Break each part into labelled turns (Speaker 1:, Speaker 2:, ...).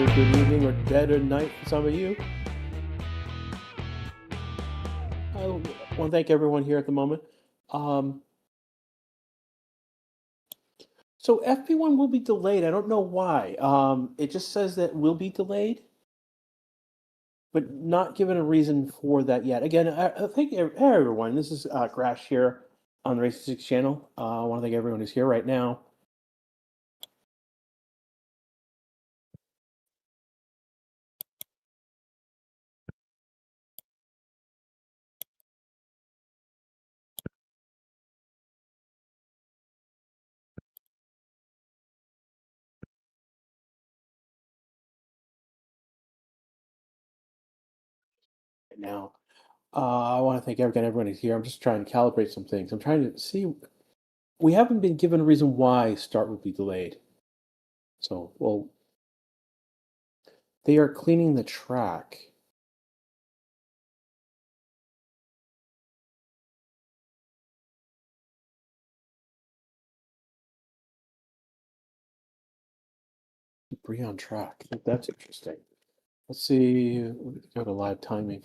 Speaker 1: good evening, or dead or night for some of you. I want to thank everyone here at the moment. Um, so FP1 will be delayed. I don't know why. It just says that will be delayed, but not given a reason for that yet. Again, I thank everyone. This is Crash here on the Race 6 channel. I want to thank everyone who's here right now. Now, I want to thank everyone who's here. I'm just trying to calibrate some things. I'm trying to see. We haven't been given a reason why start will be delayed. So, well, they are cleaning the track. Debris on track. That's interesting. Let's see. Go to live timing.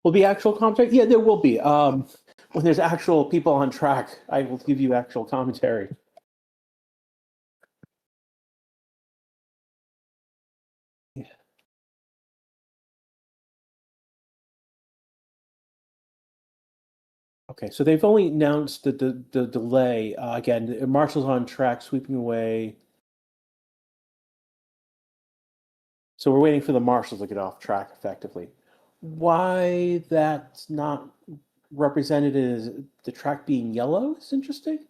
Speaker 1: Will be actual commentary? Yeah, there will be. When there's actual people on track, I will give you actual commentary. Yeah. Okay, so they've only announced the delay. Again, Marshall's on track, sweeping away. So we're waiting for the marshals to get off track effectively. Why that's not represented as the track being yellow is interesting.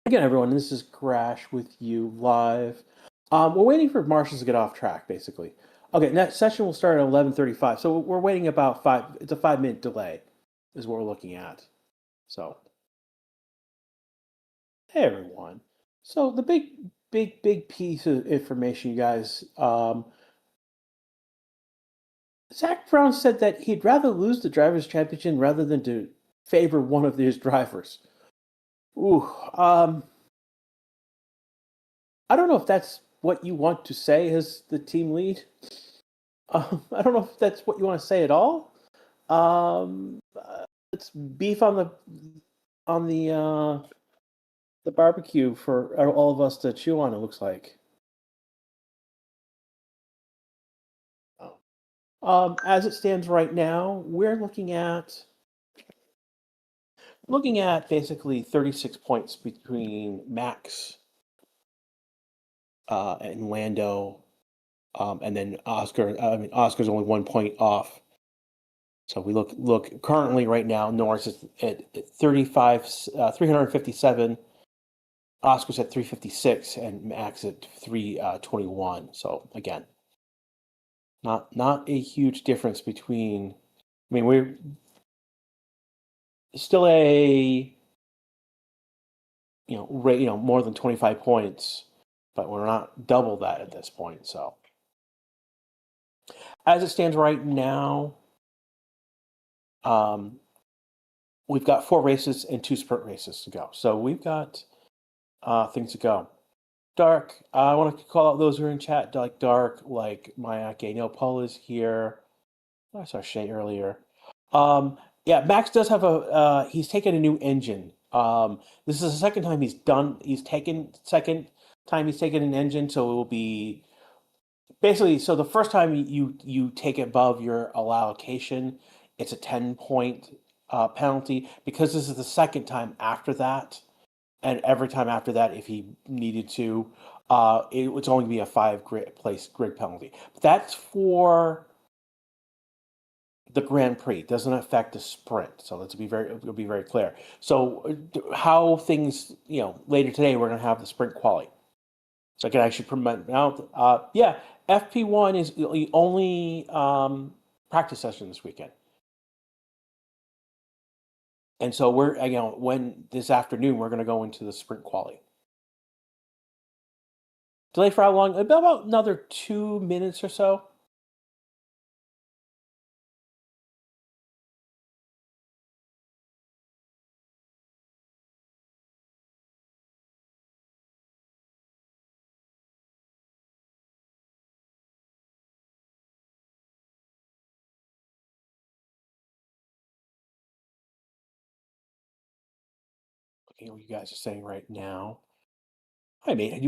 Speaker 1: Again, everyone, this is Crash with you live. We're waiting for marshals to get off track, basically. Okay, next session will start at 11:35. So we're waiting about it's a 5-minute delay is what we're looking at. So, hey, everyone. So the big piece of information, you guys. Zach Brown said that he'd rather lose the drivers' championship rather than to favor one of his drivers. Ooh, I don't know if that's what you want to say as the team lead. I don't know if that's what you want to say at all. It's beef on the barbecue for all of us to chew on. It looks like. Oh. As it stands right now, we're looking at basically 36 points between Max and Lando, and then Oscar. I mean, Oscar's only 1 point off. So we look currently right now. Norris is at 35, 357. Oscar's at 356, and Max at 321. So again, not a huge difference between. I mean, we're still more than 25 points, but we're not double that at this point. So as it stands right now, we've got 4 races and 2 sprint races to go. So we've got things to go. Dark, I want to call out those who are in chat, like Dark, like Mayake. No, Paul is here. I saw Shay earlier. Yeah, Max does have he's taken a new engine. This is the second time second time he's taken an engine, so it will be basically, so the first time you take it above your allocation, it's a 10-point penalty. Because this is the second time after that, and every time after that, if he needed to, it would only be a 5-place grid penalty. But that's for the Grand Prix. It doesn't affect the sprint. So it'll be very clear. So how things, later today, we're going to have the sprint quali. So I can actually promote out. Yeah, FP1 is the only practice session this weekend. And so when this afternoon, we're going to go into the sprint quali. Delay for how long? About another 2 minutes or so. Looking at what you guys are saying right now. I mean,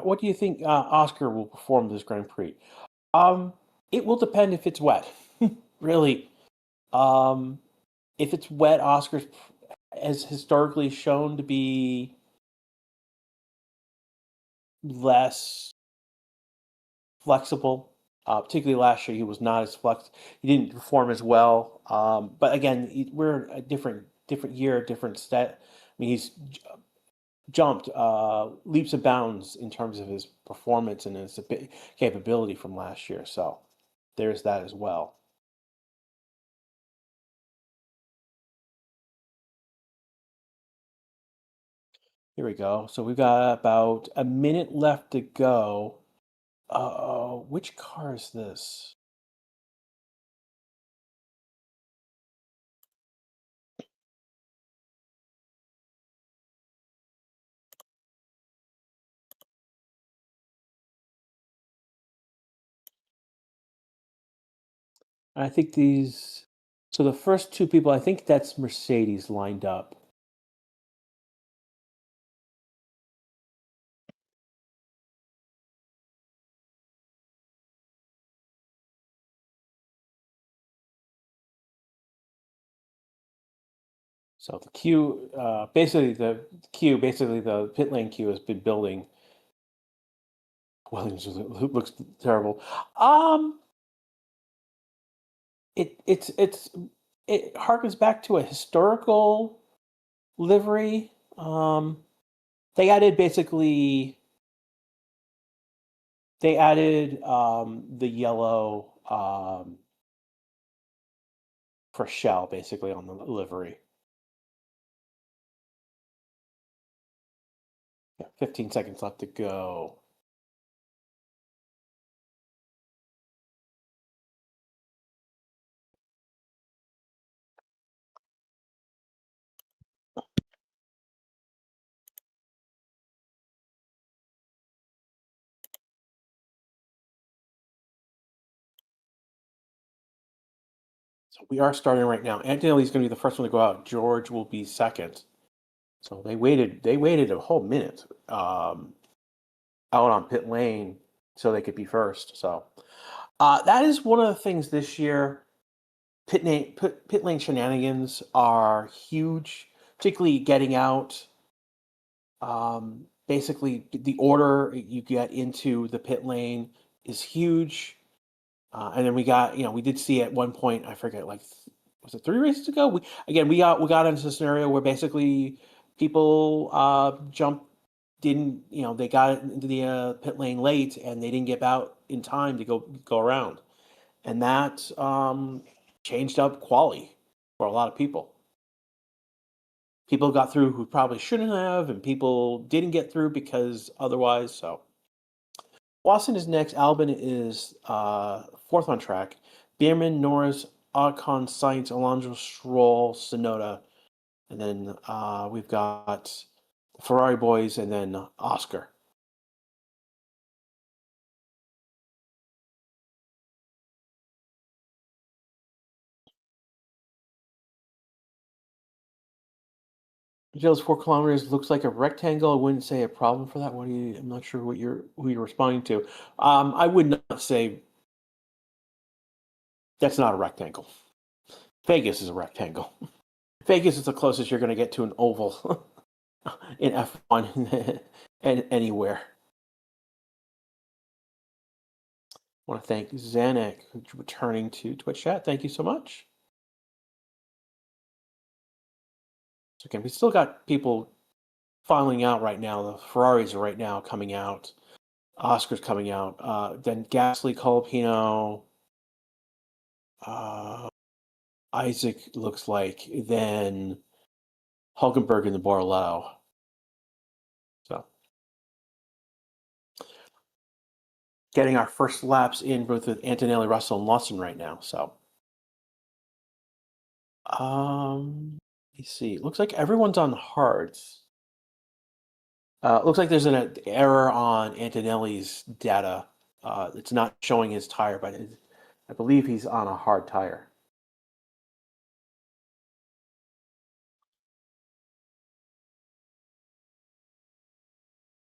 Speaker 1: what do you think Oscar will perform this Grand Prix? Um, it will depend if it's wet. Really. Um, if it's wet, Oscar's has historically shown to be less flexible. Particularly last year, he was not as flex. He didn't perform as well. But again, we're a different year, different stat. I mean, he's jumped leaps and bounds in terms of his performance and his capability from last year. So there's that as well. Here we go. So we've got about a minute left to go. Which car is this? I think these. So the first two people, I think that's Mercedes lined up. So the queue, basically the pit lane queue has been building. Williams looks terrible. Um, it's it harkens back to a historical livery. They added basically they added the yellow for shell basically on the livery. Yeah, 15 seconds left to go. So we are starting right now. Antonelli's going to be the first one to go out. George will be second. So they waited a whole minute out on pit lane so they could be first. So that is one of the things this year. Pit lane shenanigans are huge, particularly getting out. Basically, the order you get into the pit lane is huge. And then we did see at one point, I forget, like, was it 3 races ago? We got into a scenario where basically people didn't, they got into the pit lane late and they didn't get out in time to go around, and that changed up quali for a lot of people. People got through who probably shouldn't have, and people didn't get through because otherwise. So Watson is next. Albon is fourth on track. Bierman, Norris, Ocon, Sainz, Alonso, Stroll, Tsunoda, and then we've got the Ferrari boys, and then Oscar. Joe's 4 kilometers looks like a rectangle. I wouldn't say a problem for that. I'm not sure who you're responding to. I would not say that's not a rectangle. Vegas is a rectangle. Vegas is the closest you're going to get to an oval in F1 and anywhere. I want to thank Zanek returning to Twitch chat. Thank you so much. So again, we still got people filing out right now. The Ferraris are right now coming out. Oscar's coming out. Then Gasly, Colapino, Isaac looks like. Then Hulkenberg and the Borlau. So getting our first laps in both with Antonelli, Russell, and Lawson right now. So, let me see. It looks like everyone's on hards. Looks like there's an error on Antonelli's data. It's not showing his tire, but I believe he's on a hard tire.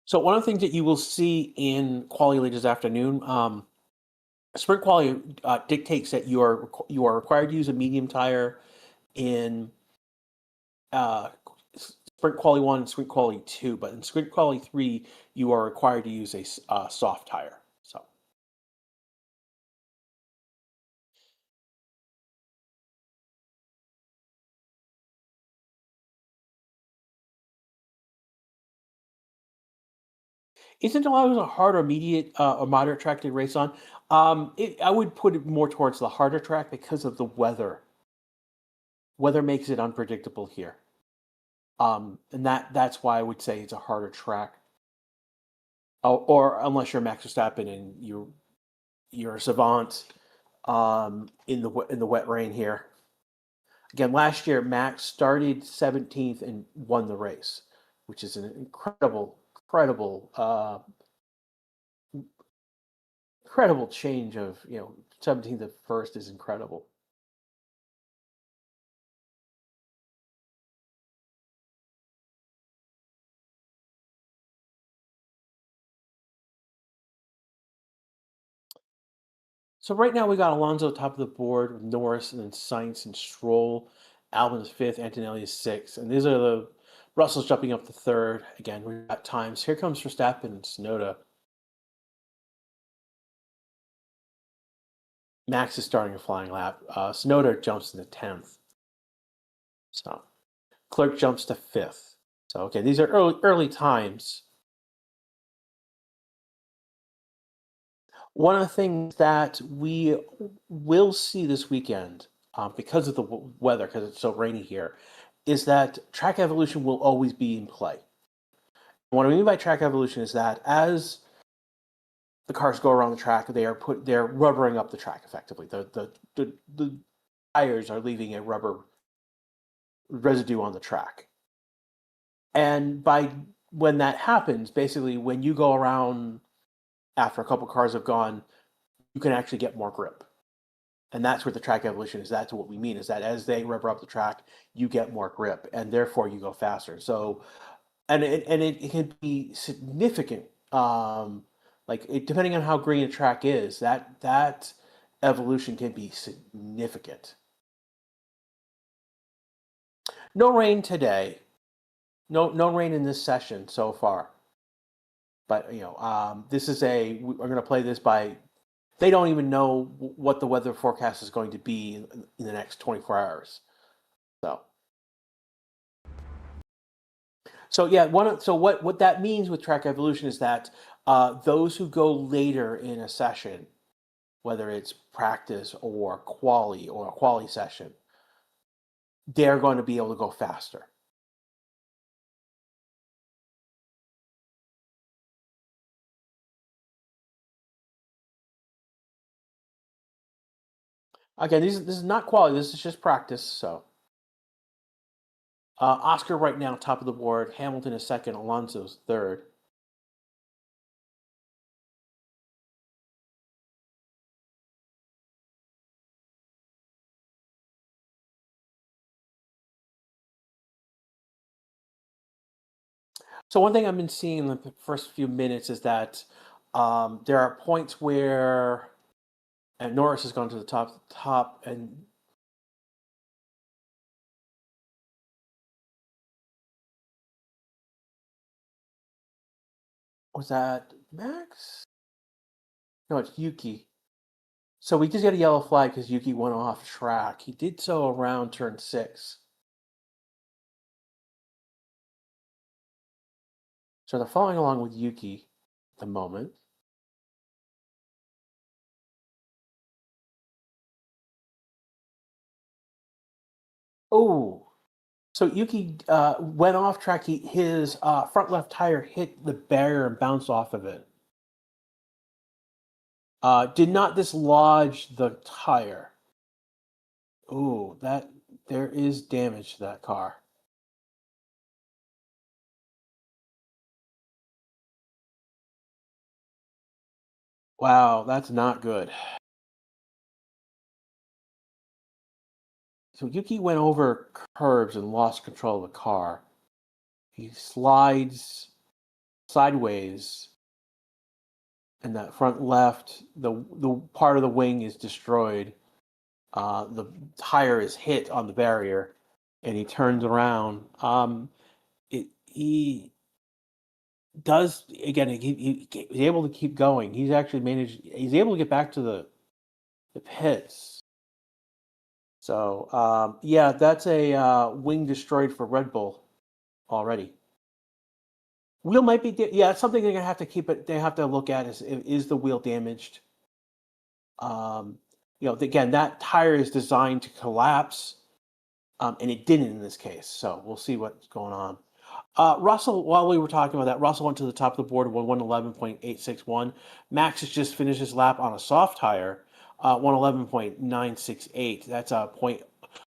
Speaker 1: So one of the things that you will see in quali later this afternoon, sprint quali dictates that you are required to use a medium tire in sprint quali 1 and sprint quali 2, but in sprint quali 3 you are required to use a soft tire. Isn't Interlagos a hard or moderate track to race on? I would put it more towards the harder track because of the weather. Weather makes it unpredictable here, and that's why I would say it's a harder track. Or unless you're Max Verstappen and you're a savant in the wet rain here. Again, last year Max started 17th and won the race, which is an incredible change of 17th to first is incredible. So right now we got Alonso top of the board with Norris and then Sainz and Stroll. Albon is fifth, Antonelli is sixth, and these are the Russell's jumping up to third. Again, we've got times. Here comes Verstappen and Tsunoda. Max is starting a flying lap. Tsunoda jumps into 10th. So Clerk jumps to 5th. So okay, these are early times. One of the things that we will see this weekend, because of the weather, because it's so rainy here, is that track evolution will always be in play. What I mean by track evolution is that as the cars go around the track, they're rubbering up the track effectively. The tires are leaving a rubber residue on the track. And when that happens, basically when you go around after a couple cars have gone, you can actually get more grip. And that's where the track evolution is. That's what we mean, is that as they rubber up the track, you get more grip and therefore you go faster. So, and it can be significant. Depending on how green a track is, that evolution can be significant. No rain today. No rain in this session so far. But this is we're going to play this by. They don't even know what the weather forecast is going to be in the next 24 hours. So yeah, what that means with track evolution is that those who go later in a session, whether it's practice or a quali session, they're going to be able to go faster. Again, this is not quality. This is just practice. So, Oscar right now top of the board. Hamilton is second. Alonso's third. So one thing I've been seeing in the first few minutes is that there are points where and Norris has gone to the top, and was that Max? No, it's Yuki. So we just got a yellow flag because Yuki went off track. He did so around turn 6. So they're following along with Yuki at the moment. Oh, so Yuki went off track. His front left tire hit the barrier and bounced off of it. Did not dislodge the tire. Ooh, that there is damage to that car. Wow, that's not good. So Yuki went over curbs and lost control of the car. He slides sideways, and that front left, the part of the wing is destroyed. The tire is hit on the barrier, and he turns around. He does again. He's able to keep going. He's actually managed. He's able to get back to the pits. So yeah, that's a wing destroyed for Red Bull already. Wheel might be, yeah, it's something they're gonna have to keep it. They have to look at is the wheel damaged? Um, again, that tire is designed to collapse, and it didn't in this case. So we'll see what's going on. Russell, while we were talking about that, Russell went to the top of the board with 111.861. Max has just finished his lap on a soft tire, 111.968. That's a point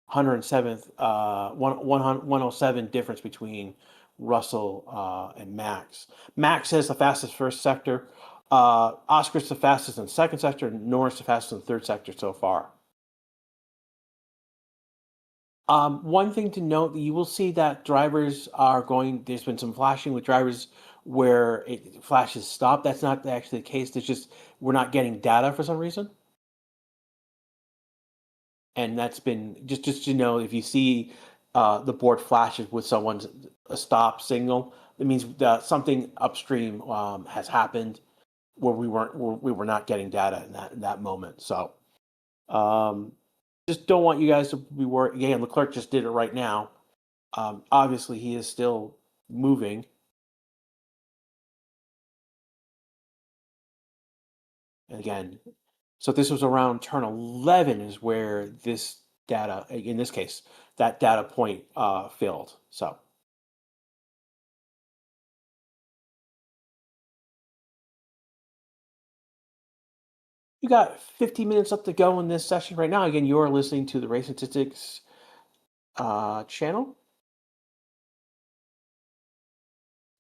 Speaker 1: 107 difference between Russell and Max. Max has the fastest first sector. Oscar's the fastest in second sector. Norris the fastest in third sector so far. One thing to note, you will see that drivers are going, there's been some flashing with drivers where it flashes stop. That's not actually the case. There's just, we're not getting data for some reason. And that's been, just to know, if you see the board flashes with someone's a stop signal, it means that something upstream has happened where we were not getting data in that moment. So um, just don't want you guys to be worried. Again, Leclerc just did it right now. Obviously, he is still moving. And again, so this was around turn 11 is where this data, in this case, that data point failed. So you got 50 minutes up to go in this session right now. Again, you are listening to the Race Statistics channel.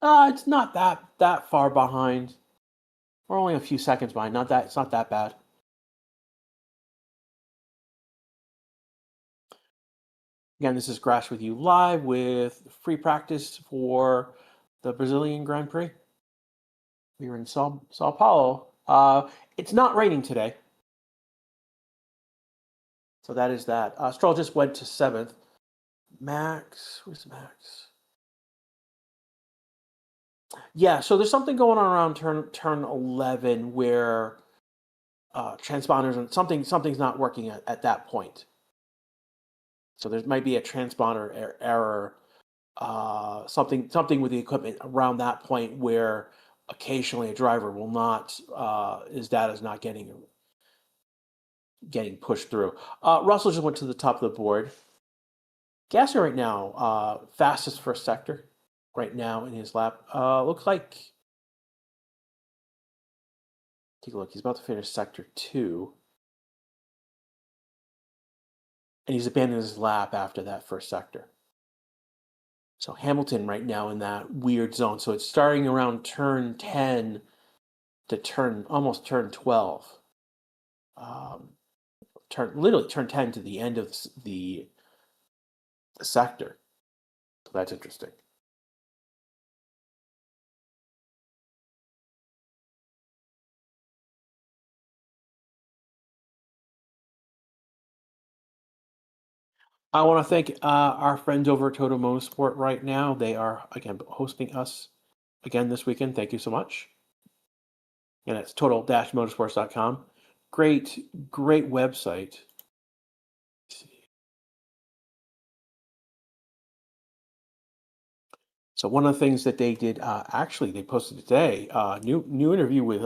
Speaker 1: It's not that far behind. We're only a few seconds behind. Not that it's not that bad. Again, this is Grash with you live with free practice for the Brazilian Grand Prix. We were in Sao Paulo. It's not raining today, so that is that. Stroll just went to seventh. Max, where's Max? Yeah, so there's something going on around turn 11 where transponders and something's not working at that point. So there might be a transponder error, something with the equipment around that point where occasionally a driver will not his data is not getting pushed through. Russell just went to the top of the board. Gasser right now, fastest first sector right now in his lap. Looks like, take a look, he's about to finish sector 2. And he's abandoned his lap after that first sector. So Hamilton right now in that weird zone. So it's starting around turn 10 to almost turn 12. Literally turn 10 to the end of the sector. So that's interesting. I want to thank our friends over at Toto Motorsport right now. They are, again, hosting us again this weekend. Thank you so much. And it's total-motorsports.com. Great website. So one of the things that they did, actually, they posted today, new interview with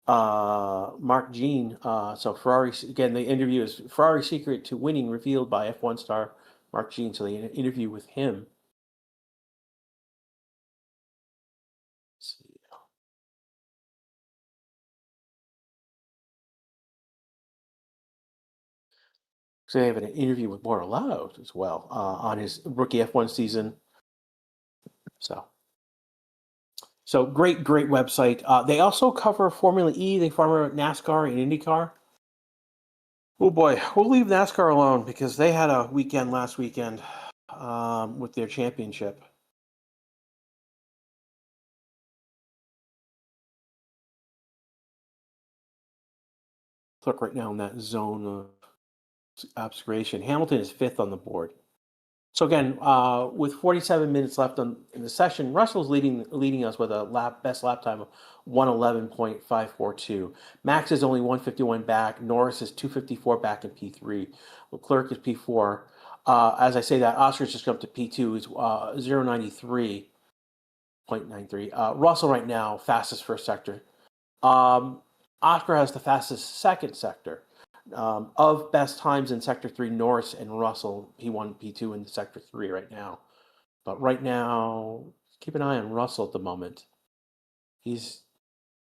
Speaker 1: Mark Jean. So Ferrari, again, the interview is Ferrari secret to winning revealed by F1 star Mark Jean. So they interview with him. Let's see. So they have an interview with Loud as well on his rookie F1 season. So great website. They also cover Formula E. They cover NASCAR and IndyCar. Oh boy, we'll leave NASCAR alone because they had a weekend last weekend with their championship. Look right now in that zone of obscuration. Hamilton is 5th on the board. So again, with 47 minutes left in the session, Russell's leading us with a best lap time of 111.542. Max is only 151 back. Norris is 254 back in P3. Leclerc is P4. As I say that, Oscar's just jumped to P2. Is 093.93. Russell right now fastest first sector. Oscar has the fastest second sector. Of best times in Sector 3, Norris and Russell, P1, P2 in Sector 3 right now. But right now, keep an eye on Russell at the moment. He's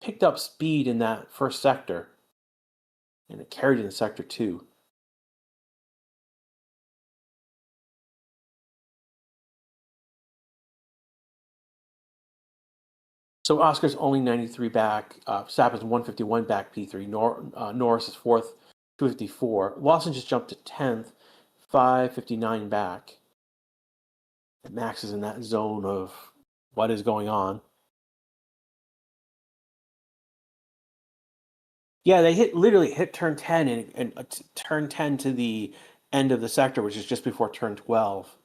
Speaker 1: picked up speed in that first sector, and it carried in Sector 2. So Oscar's only 93 back. Verstappen's 151 back, P3. Norris is 4th, 254. Lawson just jumped to 10th, 559 back. Max is in that zone of what is going on. Yeah, they literally hit turn 10 and turn 10 to the end of the sector, which is just before turn 12.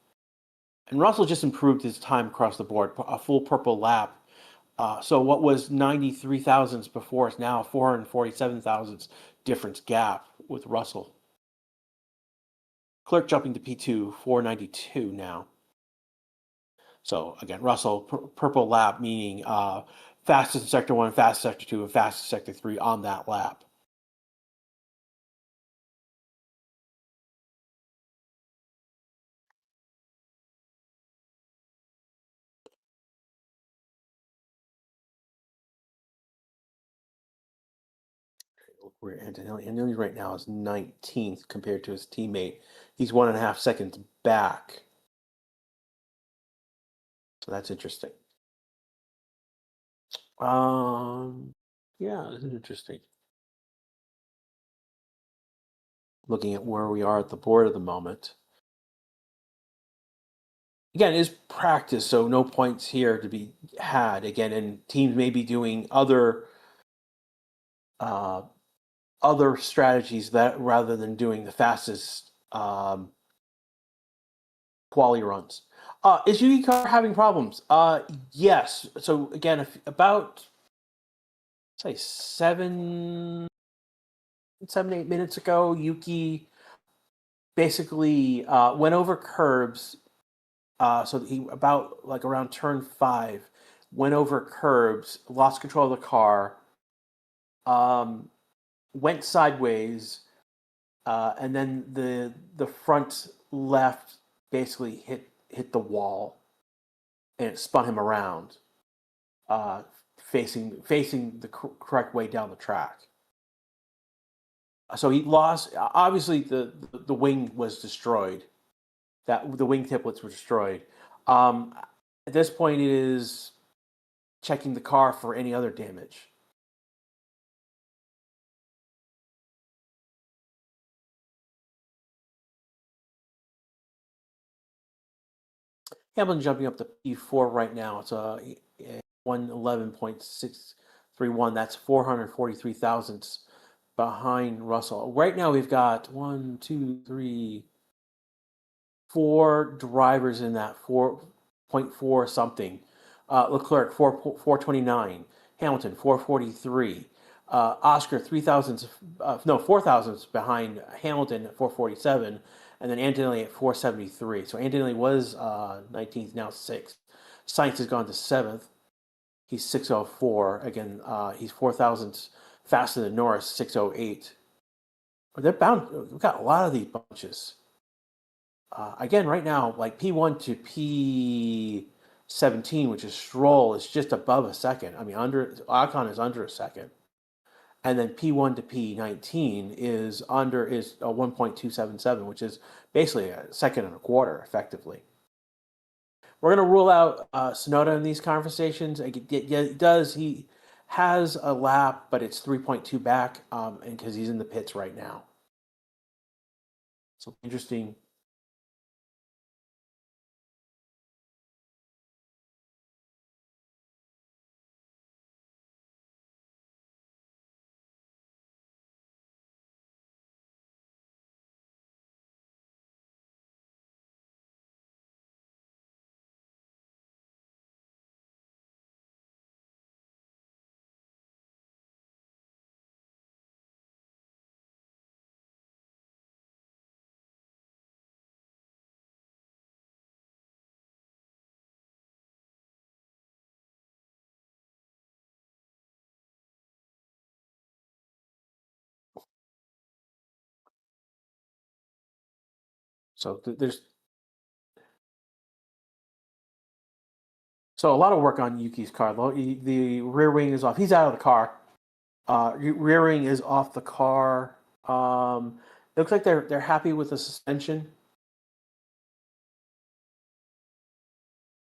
Speaker 1: And Russell just improved his time across the board, a full purple lap. So what was 93 thousandths before is now 447 thousandths difference gap with Russell. Clerk jumping to P2, 492 now. So again, Russell, purple lap, meaning fastest in Sector 1, fastest Sector 2, and fastest Sector 3 on that lap. Where Antonelli right now is 19th compared to his teammate. He's 1.5 seconds back. So that's interesting. Yeah, this is interesting. Looking at where we are at the board at the moment. Again, it is practice, so no points here to be had. Again, and teams may be doing other strategies that rather than doing the fastest quality runs. Is Yuki having problems? Yes. So again, about say 7, 8 minutes ago, Yuki basically went over curbs. So he about like around turn 5 went over curbs, lost control of the car, went sideways, and then the front left basically hit the wall, and it spun him around, facing the correct way down the track. So he lost. Obviously, the wing was destroyed. That the wing tiplets were destroyed. At this point, it is checking the car for any other damage. Hamilton jumping up to P4 right now. It's a 111.631. That's 443 thousandths behind Russell. Right now we've got 1, 2, 3, 4 drivers in that 4.4 something. Leclerc 429, Hamilton 443, Oscar 4 thousandths behind Hamilton at 447, and then Antonelli at 473. So Antonelli was 19th, now 6th. Sainz has gone to 7th. He's 604. Again, he's 4 thousandths faster than Norris, 608. They're bound. We've got a lot of these bunches. Again, right now, like P1 to P17, which is Stroll, is just above a second. I mean, Ocon is under a second. and then P1 to P19 is under is a 1.277, which is basically a second and a quarter, effectively. We're going to rule out Tsunoda in these conversations. It does. He has a lap, but it's 3.2 back, and because he's in the pits right now. So interesting. So there's a lot of work on Yuki's car. The rear wing is off. He's out of the car. Rear wing is off the car. It looks like they're happy with the suspension.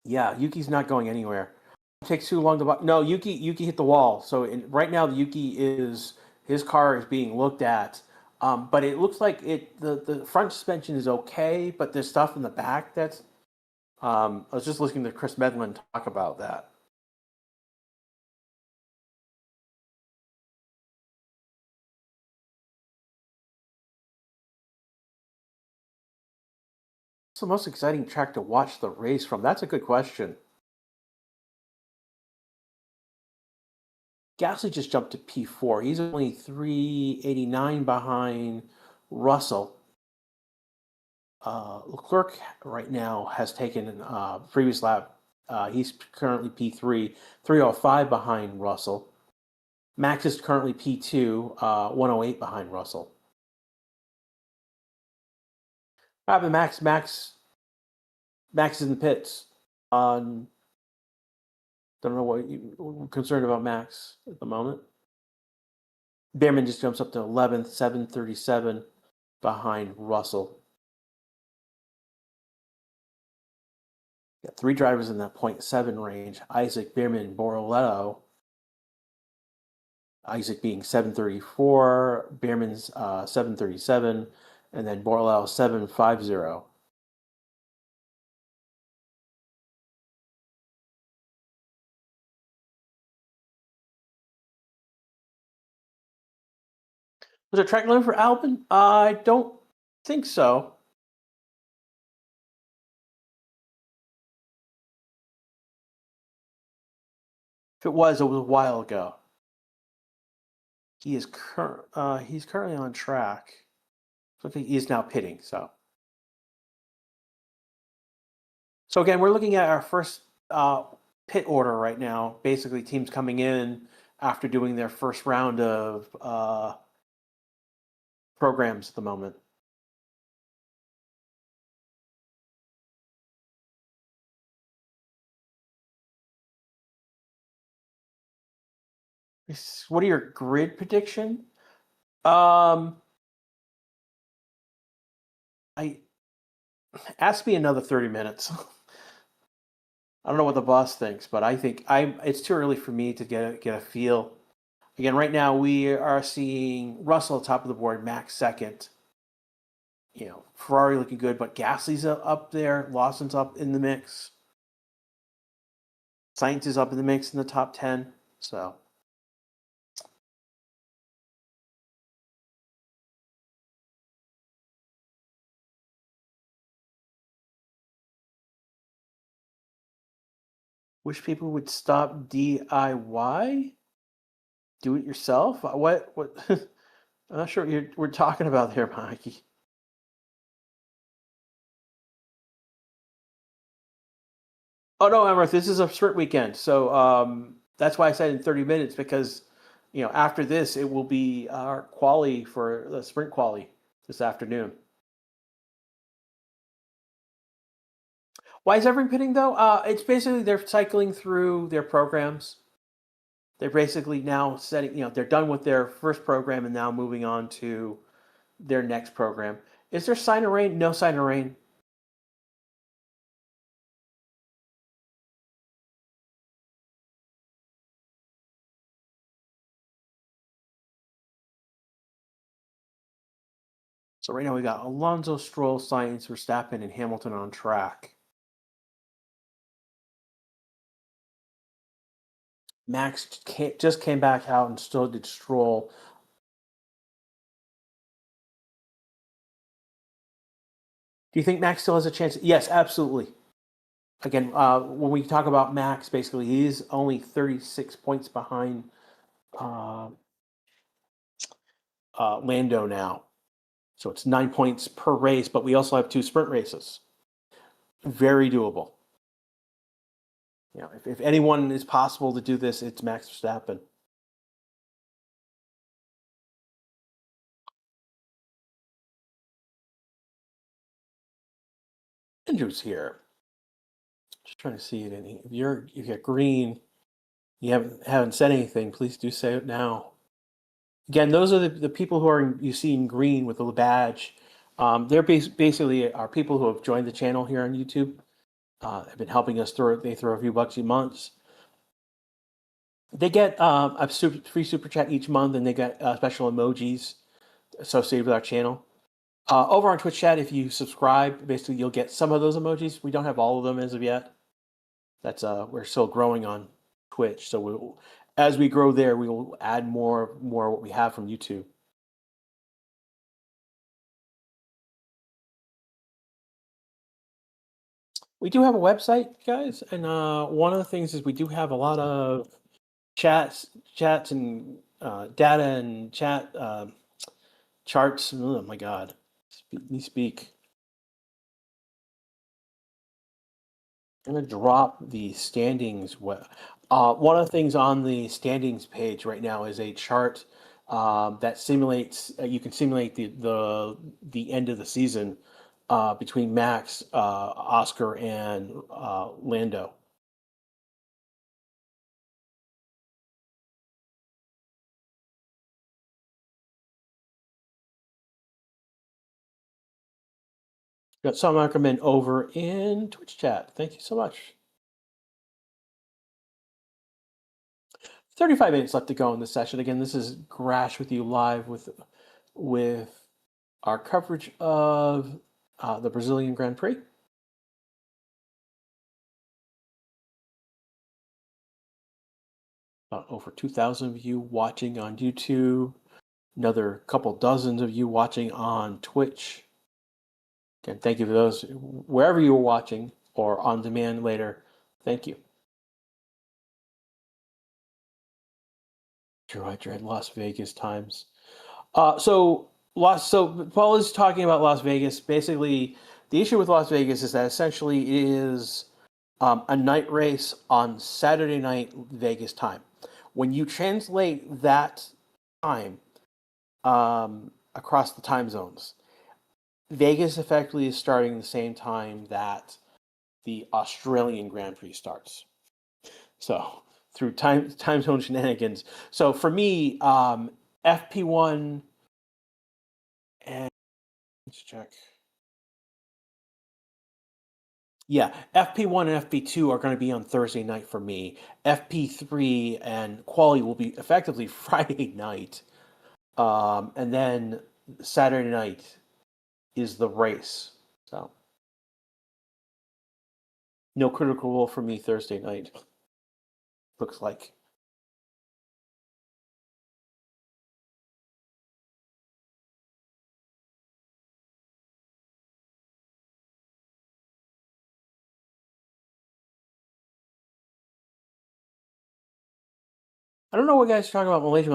Speaker 1: Yeah, Yuki's not going anywhere. It takes too long to. No, Yuki hit the wall. So right now, his car is being looked at. But it looks like the front suspension is okay, but there's stuff in the back that's. I was just listening to Chris Medlin talk about that. What's the most exciting track to watch the race from? That's a good question. Gasly just jumped to P4. He's only 389 behind Russell. Leclerc right now has taken previous lap. He's currently P3, 305 behind Russell. Max is currently P2, 108 behind Russell. What happened, Max? Max is in the pits. Don't know what you're concerned about Max at the moment. Behrman just jumps up to 11th, 737 behind Russell. Got three drivers in that 0.7 range: Isaac, Behrman, Bortoleto. Isaac being 734, Behrman's 737, and then Bortoleto 750. Was it track limit for Albon? I don't think so. If it was a while ago. He's currently on track. I think he is now pitting. So again, we're looking at our first pit order right now. Basically, teams coming in after doing their first round of programs at the moment. What are your grid prediction? I ask me another 30 minutes. I don't know what the boss thinks, but I think it's too early for me to get a feel. Again, right now we are seeing Russell top of the board, Max second. Ferrari looking good, but Gasly's up there, Lawson's up in the mix. Sainz is up in the mix in the top 10. So wish people would stop DIY. Do it yourself. What? I'm not sure what we're talking about there, Mikey. Oh no, Emirath, this is a sprint weekend, so that's why I said in 30 minutes, because after this it will be our quali for the sprint quali this afternoon. Why is everyone pitting though? It's basically they're cycling through their programs. They're basically now setting, they're done with their first program and now moving on to their next program. Is there sign of rain? No sign of rain. So right now we got Alonso, Stroll, Sainz, Verstappen, and Hamilton on track. Max just came back out and still did Stroll. Do you think Max still has a chance? Yes, absolutely. Again, when we talk about Max, basically he's only 36 points behind uh, Lando now. So it's 9 points per race, but we also have 2 sprint races. Very doable. If anyone is possible to do this, it's Max Verstappen. Andrew's here. Just trying to see it. If you get green, you haven't said anything. Please do say it now. Again, those are the people who you see in green with the badge. They're basically are people who have joined the channel here on YouTube. Have been helping us through it. They throw a few bucks a month. They get a free super chat each month, and they get special emojis associated with our channel. Over on Twitch chat, if you subscribe, basically you'll get some of those emojis. We don't have all of them as of yet. That's we're still growing on Twitch, so as we grow there, we will add more what we have from YouTube. We do have a website, guys, and one of the things is we do have a lot of chats and data and chat charts. Oh my God, speak. I'm gonna drop the standings. One of the things on the standings page right now is a chart that simulates. You can simulate the end of the season between Max, Oscar, and Lando. Got some recommend over in Twitch chat. Thank you so much. 35 minutes left to go in this session. Again, this is Grash with you live with our coverage of the Brazilian Grand Prix. Over 2,000 of you watching on YouTube. Another couple dozens of you watching on Twitch. Again, thank you for those wherever you were watching or on demand later. Thank you. Dread Las Vegas times. So Paul is talking about Las Vegas. Basically, the issue with Las Vegas is that essentially it is a night race on Saturday night Vegas time. When you translate that time across the time zones, Vegas effectively is starting the same time that the Australian Grand Prix starts. So through time zone shenanigans. So for me, FP1 and let's check. Yeah, FP1 and FP2 are going to be on Thursday night for me. FP3 and quali will be effectively Friday night. And then Saturday night is the race. So no Critical Role for me Thursday night. Looks like. I don't know what you guys are talking about Malaysia.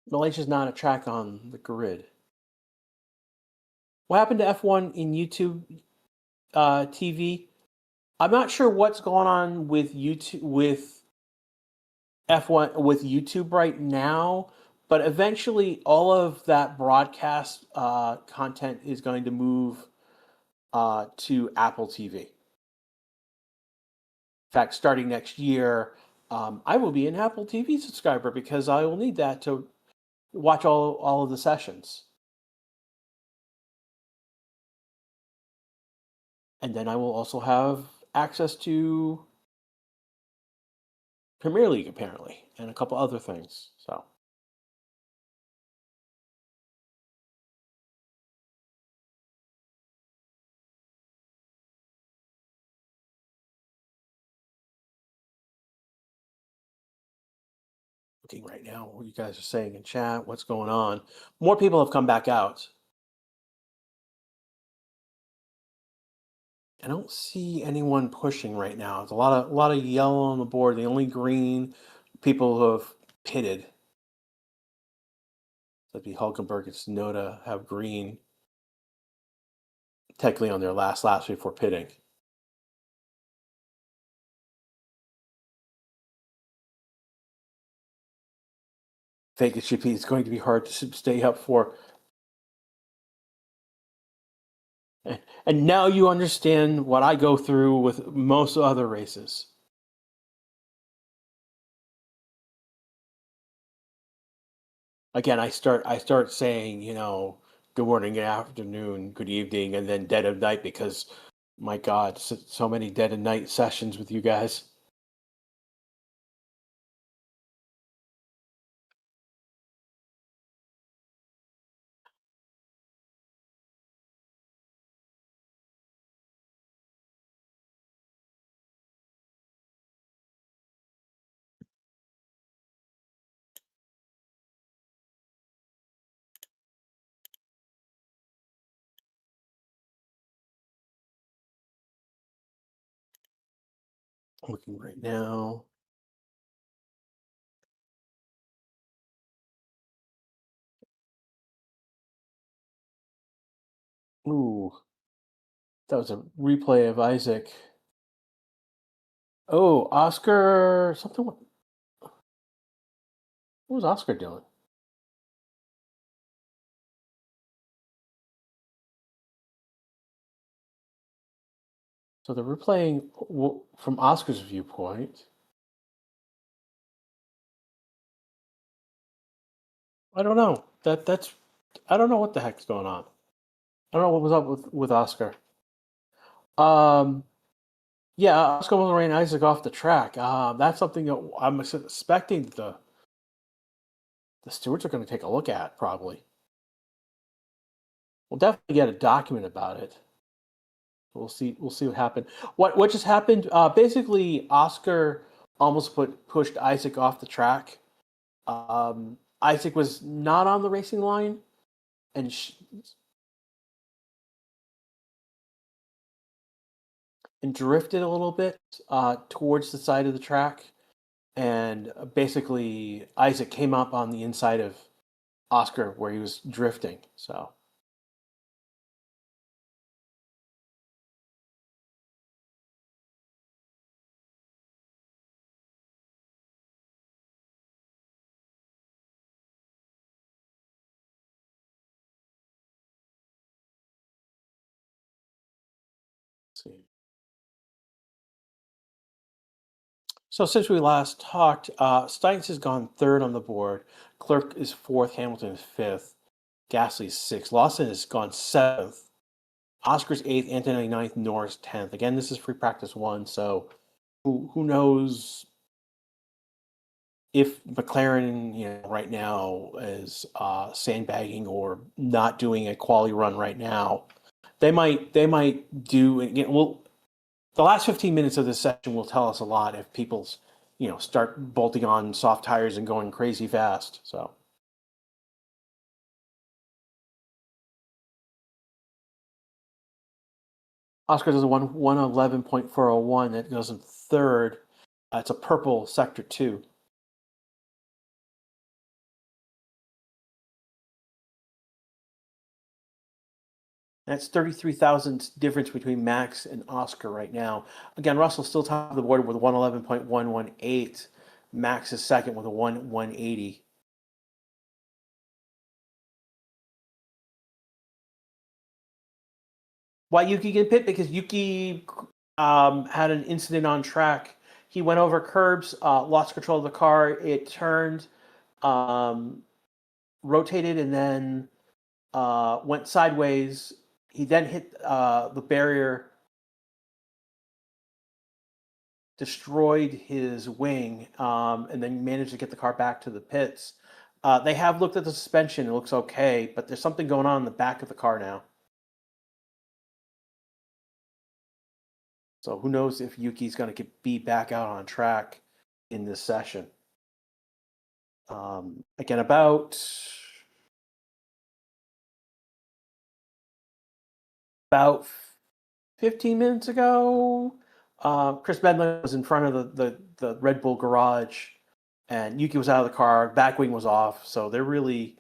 Speaker 1: Malaysia's not a track on the grid. What happened to F1 in YouTube TV? I'm not sure what's going on with YouTube with F1 with YouTube right now, but eventually all of that broadcast content is going to move to Apple TV. fact, starting next year, I will be an Apple TV subscriber because I will need that to watch all of the sessions. And then I will also have access to Premier League, apparently, and a couple other things. So, looking right now what you guys are saying in chat, what's going on. More people have come back out. I don't see anyone pushing right now. It's a lot of yellow on the board. The only green people who have pitted. That'd be Hulkenberg and Tsunoda have green technically on their last laps before pitting. Fake it should be. It's going to be hard to stay up for. And now you understand what I go through with most other races. Again, I start saying, good morning, good afternoon, good evening, and then dead of night because, my God, so many dead of night sessions with you guys. Looking right now. Ooh, that was a replay of Isaac. Oh, Oscar, something. What was Oscar doing? So they're replaying from Oscar's viewpoint. I don't know. I don't know what the heck's going on. I don't know what was up with Oscar. Yeah, Oscar was running Isaac off the track. That's something that I'm expecting the stewards are going to take a look at. Probably, we'll definitely get a document about it. We'll see. We'll see what happened. What just happened? Basically, Oscar almost pushed Isaac off the track. Isaac was not on the racing line, and drifted a little bit towards the side of the track. And basically, Isaac came up on the inside of Oscar where he was drifting. So. See. So since we last talked, Steins has gone third on the board. Clerk is fourth. Hamilton is fifth. Gasly is sixth. Lawson has gone seventh. Oscar's eighth. Anthony ninth. Norris 10th. Again, this is free practice one, so who knows if McLaren, right now is sandbagging or not doing a quality run right now. They might do. Well, the last 15 minutes of this session will tell us a lot if people's, start bolting on soft tires and going crazy fast. So. Oscar does a 111.401 that goes in third. It's a purple sector 2. That's 33,000 difference between Max and Oscar right now. Again, Russell's still top of the board with 111.118. Max is second with a 180. Why Yuki get pit? Because Yuki had an incident on track He went over curbs, lost control of the car. It turned, rotated, and then went sideways. He then hit the barrier, destroyed his wing, and then managed to get the car back to the pits. They have looked at the suspension. It looks okay, but there's something going on in the back of the car now. So who knows if Yuki's going to be back out on track in this session. Again, about 15 minutes ago, Chris Medlin was in front of the Red Bull garage, and Yuki was out of the car. Back wing was off, so they're really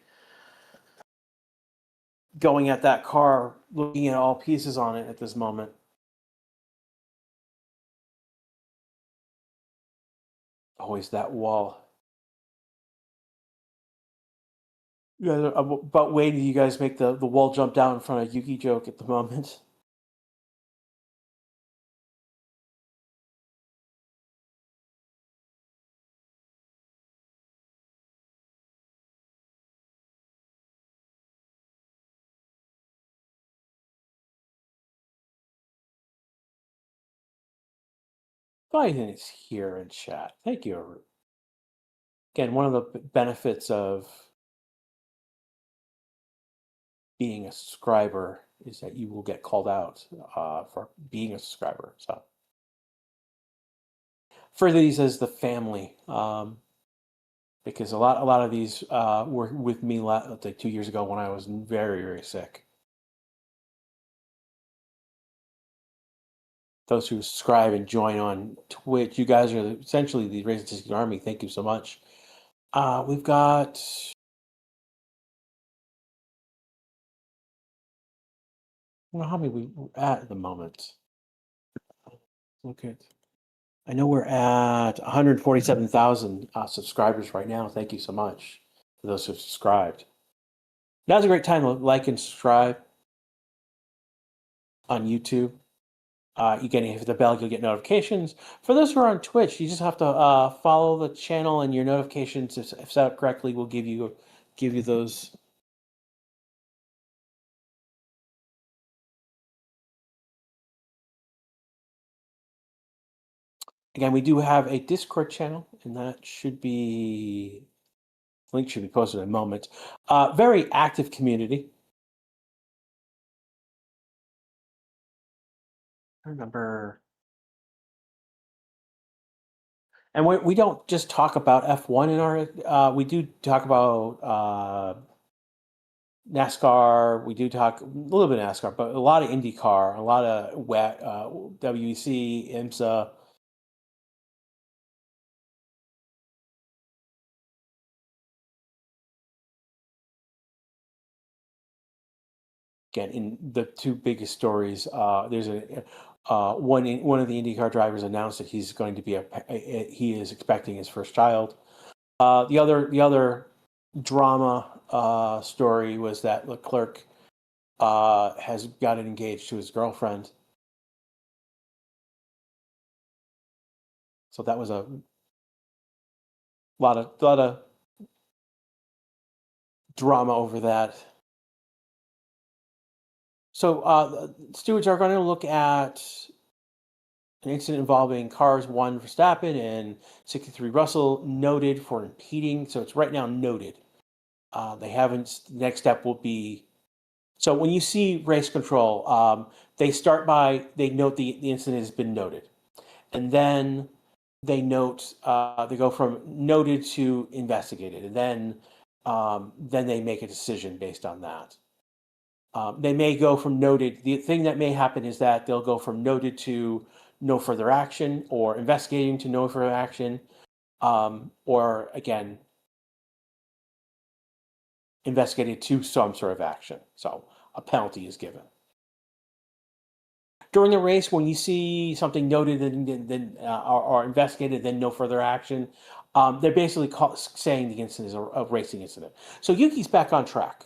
Speaker 1: going at that car, looking at all pieces on it at this moment. Always that wall. Yeah, about waiting you guys make the wall jump down in front of Yuki joke at the moment. Biden is here in chat. Thank you. Again, one of the benefits of being a subscriber is that you will get called out for being a subscriber. So for these as the family, because a lot of these were with me like 2 years ago when I was very, very sick. Those who subscribe and join on Twitch, you guys are essentially the Racing Discussion Army. Thank you so much. We've got I don't know how many we're at the moment. Look at. I know we're at 147,000 subscribers right now. Thank you so much for those who have subscribed. Now's a great time to like and subscribe on YouTube. You can hit the bell, you'll get notifications. For those who are on Twitch, you just have to follow the channel, and your notifications, if set up correctly, will give you those. Again, we do have a Discord channel, and that should be link should be posted in a moment. Very active community. I remember. And we don't just talk about F1 in our. We do talk about NASCAR. We do talk a little bit of NASCAR, but a lot of IndyCar, a lot of WEC, IMSA. Again, in the two biggest stories, there's one of the IndyCar drivers announced that he's going to be he is expecting his first child. The other drama story was that Leclerc has gotten engaged to his girlfriend. So that was a lot of drama over that. So stewards are going to look at an incident involving cars 1 Verstappen and 63 Russell, noted for impeding. So it's right now noted. They haven't. The next step will be. So when you see race control, they start by they note the incident has been noted, and then they note they go from noted to investigated, and then they make a decision based on that. They may go from noted. The thing that may happen is that they'll go from noted to no further action, or investigating to no further action, or again, investigated to some sort of action. So a penalty is given. During the race, when you see something noted then or investigated, then no further action, they're basically saying the incident is a racing incident. So Yuki's back on track.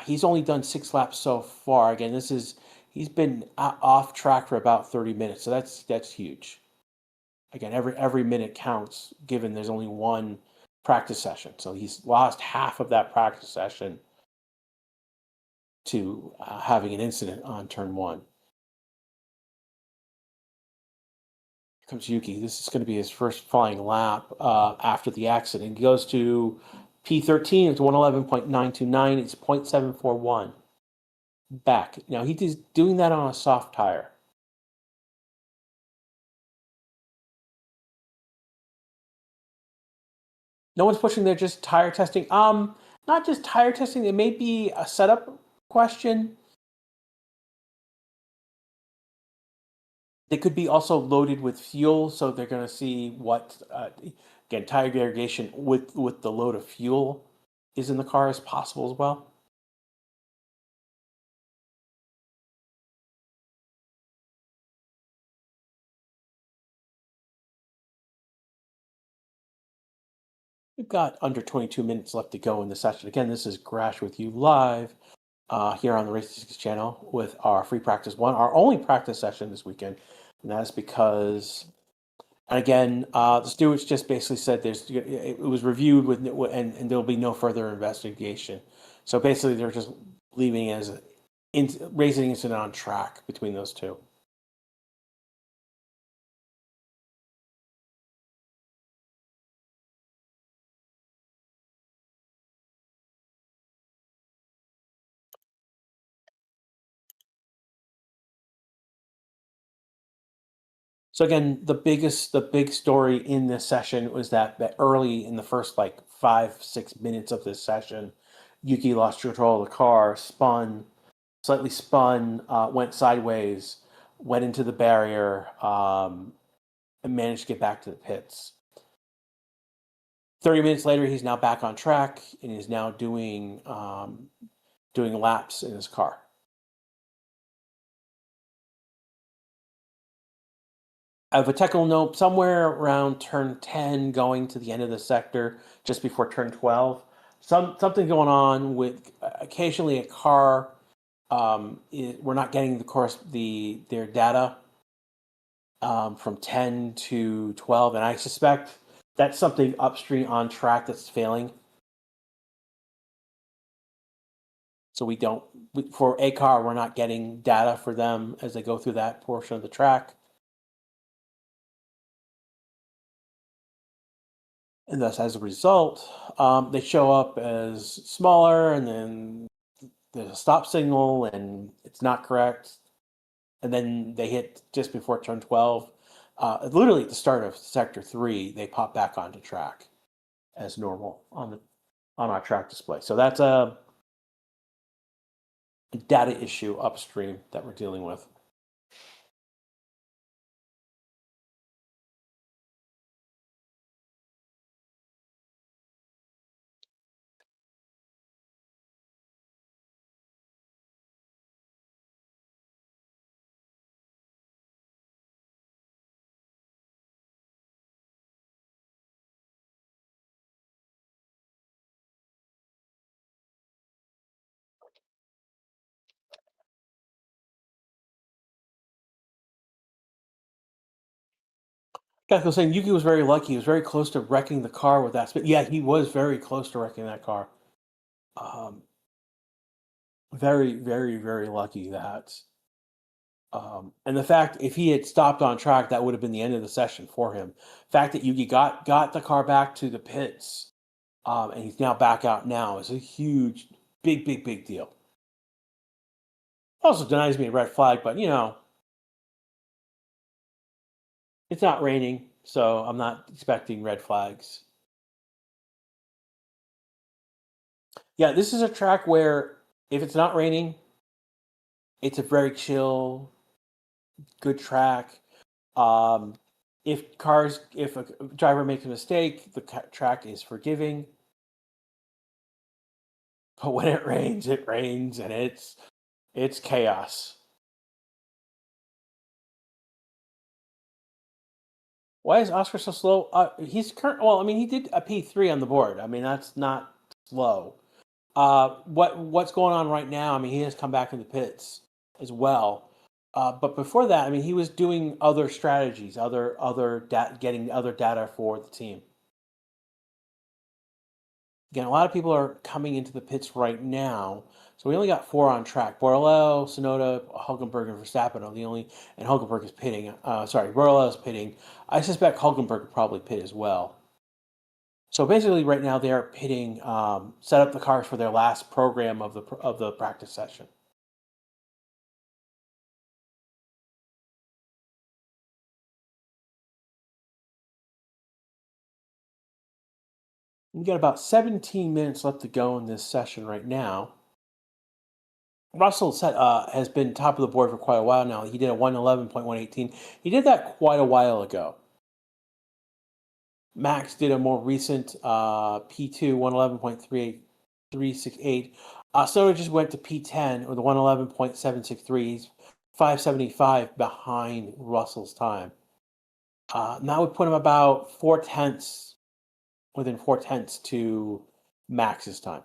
Speaker 1: He's only done 6 laps so far. Again, he's been off track for about 30 minutes, so that's huge. Again, every minute counts, given there's only one practice session. So he's lost half of that practice session to having an incident on turn one. Here comes Yuki. This is going to be his first flying lap after the accident. He goes to P13. It's 111.929. It's 0.741 back. Now he's doing that on a soft tire. No one's pushing. They're just tire testing. Not just tire testing. It may be a setup question. They could be also loaded with fuel, so they're going to see what again tire degradation with the load of fuel is in the car is possible as well. We've got under 22 minutes left to go in the session. Again, this is Grash with you live here on the Race channel with our free practice one, our only practice session this weekend, and that's because, and again, the stewards just basically said it was reviewed and there'll be no further investigation. So basically, they're just leaving as racing incident on track between those two. So again, the big story in this session was that early in the first like 5-6 minutes of this session, Yuki lost control of the car, slightly spun, went sideways, went into the barrier, and managed to get back to the pits. 30 minutes later, he's now back on track and is now doing laps in his car. I have a technical note somewhere around turn 10 going to the end of the sector, just before turn 12. Something going on with occasionally a car. We're not getting their data from 10 to 12, and I suspect that's something upstream on track that's failing. So for a car, we're not getting data for them as they go through that portion of the track. And thus, as a result, they show up as smaller, and then there's a stop signal, and it's not correct. And then they hit just before turn 12. Literally at the start of sector 3, they pop back onto track as normal on our track display. So that's a data issue upstream that we're dealing with. Yeah, I was saying Yuki was very lucky. He was very close to wrecking the car with that spin. Yeah, he was very close to wrecking that car. Very, very, very lucky that. And the fact, if he had stopped on track, that would have been the end of the session for him. The fact that Yuki got the car back to the pits, and he's now back out now is a huge, big, big, big deal. Also denies me a red flag, but it's not raining, so I'm not expecting red flags. Yeah, this is a track where if it's not raining, it's a very chill, good track. If a driver makes a mistake, the track is forgiving. But when it rains, and it's chaos. Why is Oscar so slow? Well, I mean, he did a P3 on the board. I mean, that's not slow. What's going on right now? I mean, he has come back in the pits as well. But before that, I mean, he was doing other strategies, getting other data for the team. Again, a lot of people are coming into the pits right now, so we only got 4 on track. Borrello, Tsunoda, Hulkenberg, and Verstappen are the only, and Hulkenberg is pitting. Borrello is pitting. I suspect Hulkenberg will probably pit as well. So basically, right now they are pitting, set up the cars for their last program of the practice session. We got about 17 minutes left to go in this session right now. Russell has been top of the board for quite a while now. He did a 111.118. He did that quite a while ago. Max did a more recent P2 111.368. Soda just went to P10 with a 111.763. He's 575 behind Russell's time. And that would put him about 4/10, within 4/10 to Max's time.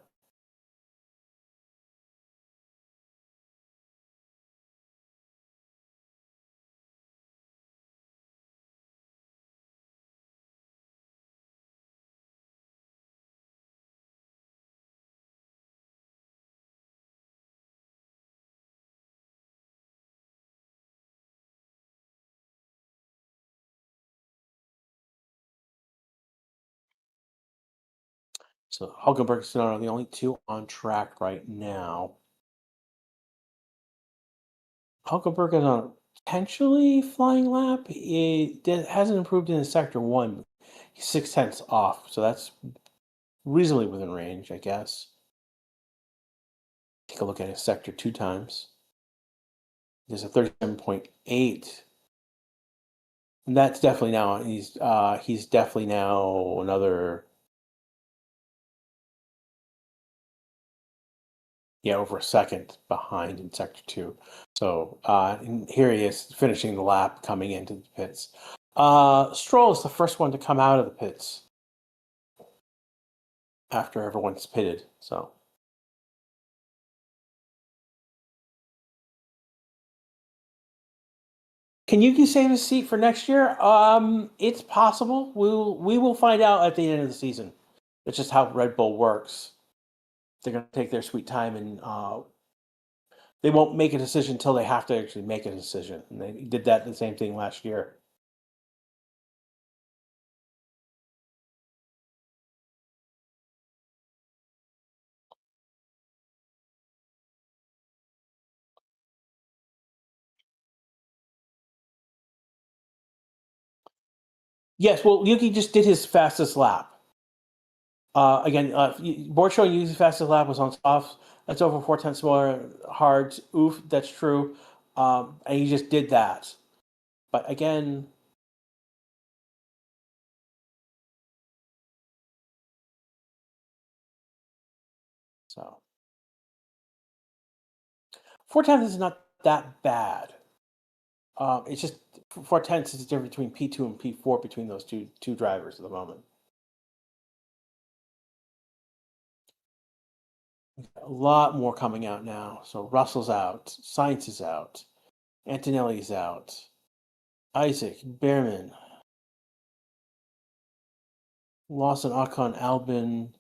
Speaker 1: So Hulkenberg and Tsunoda are the only 2 on track right now. Hulkenberg is on a potentially flying lap. It hasn't improved in his sector 1. He's 0.6 off, so that's reasonably within range, I guess. Take a look at his sector 2 times. There's a 37.8. And that's definitely now he's definitely now another over a second behind in sector 2. So and here he is finishing the lap coming into the pits. Stroll is the first one to come out of the pits after everyone's pitted. So can Yuki save his seat for next year? It's possible. We will find out at the end of the season. It's just how Red Bull works. They're going to take their sweet time, and they won't make a decision until they have to actually make a decision. And they did that the same thing last year. Yes, well, Yuki just did his fastest lap. Again, board showing Yuki's fastest lap was on softs. That's over 4/10 more hards. Oof, that's true. And he just did that. But again, so 4/10 is not that bad. It's just 4/10 is the difference between P2 and P4 between those two drivers at the moment. A lot more coming out now. So Russell's out, Sainz is out, Antonelli's out, Isaac, Behrman, Lawson, Ocon, Albin.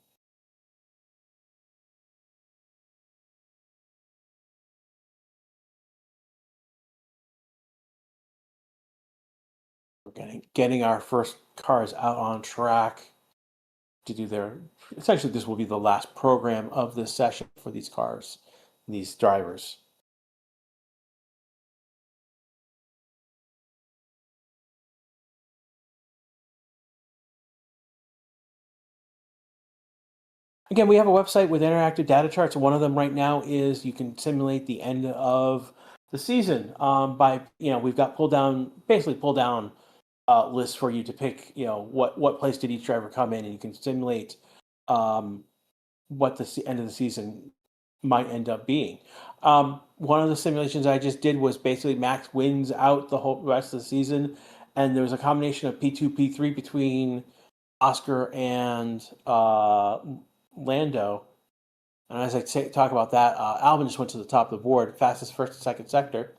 Speaker 1: We're getting our first cars out on track to do their. Essentially, this will be the last program of this session for these cars, these drivers. Again, we have a website with interactive data charts. One of them right now is you can simulate the end of the season by we've got pull down lists for you to pick. What place did each driver come in, and you can simulate what the end of the season might end up being. One of the simulations I just did was basically Max wins out the whole rest of the season, and there was a combination of P2, P3 between Oscar and Lando. And as I talk about that, Albin just went to the top of the board, fastest first and second sector.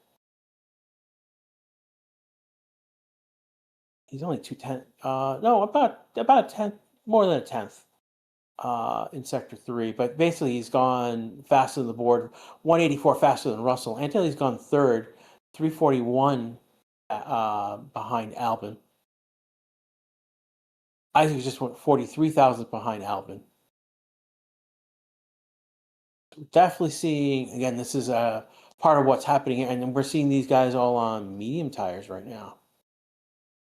Speaker 1: He's only 2/10. No, about a tenth, more than a tenth. In sector 3, but basically he's gone faster than the board, 184 faster than Russell. Antilles gone third, 341 behind Albon. Isaac just went 43,000 behind Albon. Definitely seeing, again, this is a part of what's happening here, and we're seeing these guys all on medium tires right now.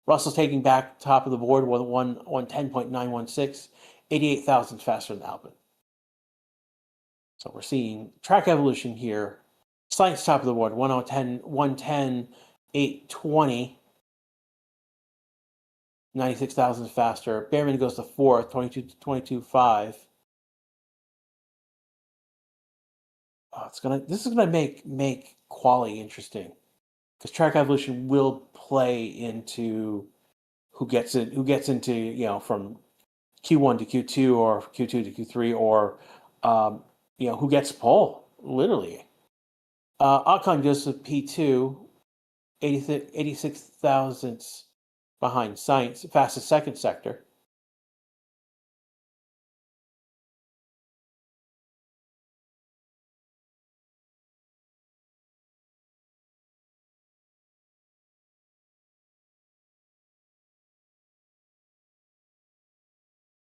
Speaker 1: Russell's taking back top of the board with 110.916, 88,000 faster than Albon. So we're seeing track evolution here. Science top of the board, 110, 820, 96,000 faster. Behrman goes to fourth, 22.5. This is gonna make quali interesting, because track evolution will play into who gets into from Q1 to Q2 or Q2 to Q3, or who gets pole literally. Ocon goes to P2, 86 thousandths behind Science, fastest second sector.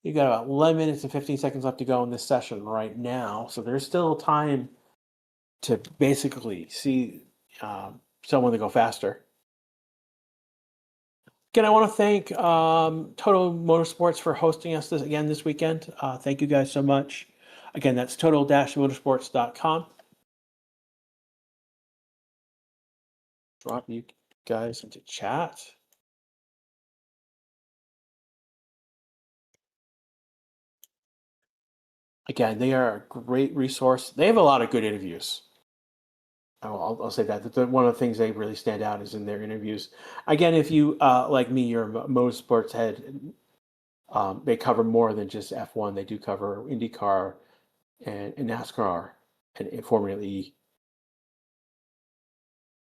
Speaker 1: You got about 11 minutes and 15 seconds left to go in this session right now, so there's still time to basically see someone to go faster. Again, I want to thank Total Motorsports for hosting us this weekend. Thank you guys so much. Again, that's total-motorsports.com. Drop you guys into chat. Again, they are a great resource. They have a lot of good interviews. I'll say that. One of the things they really stand out is in their interviews. Again, if you, like me, you're a motorsports head, they cover more than just F1. They do cover IndyCar and NASCAR and Formula E.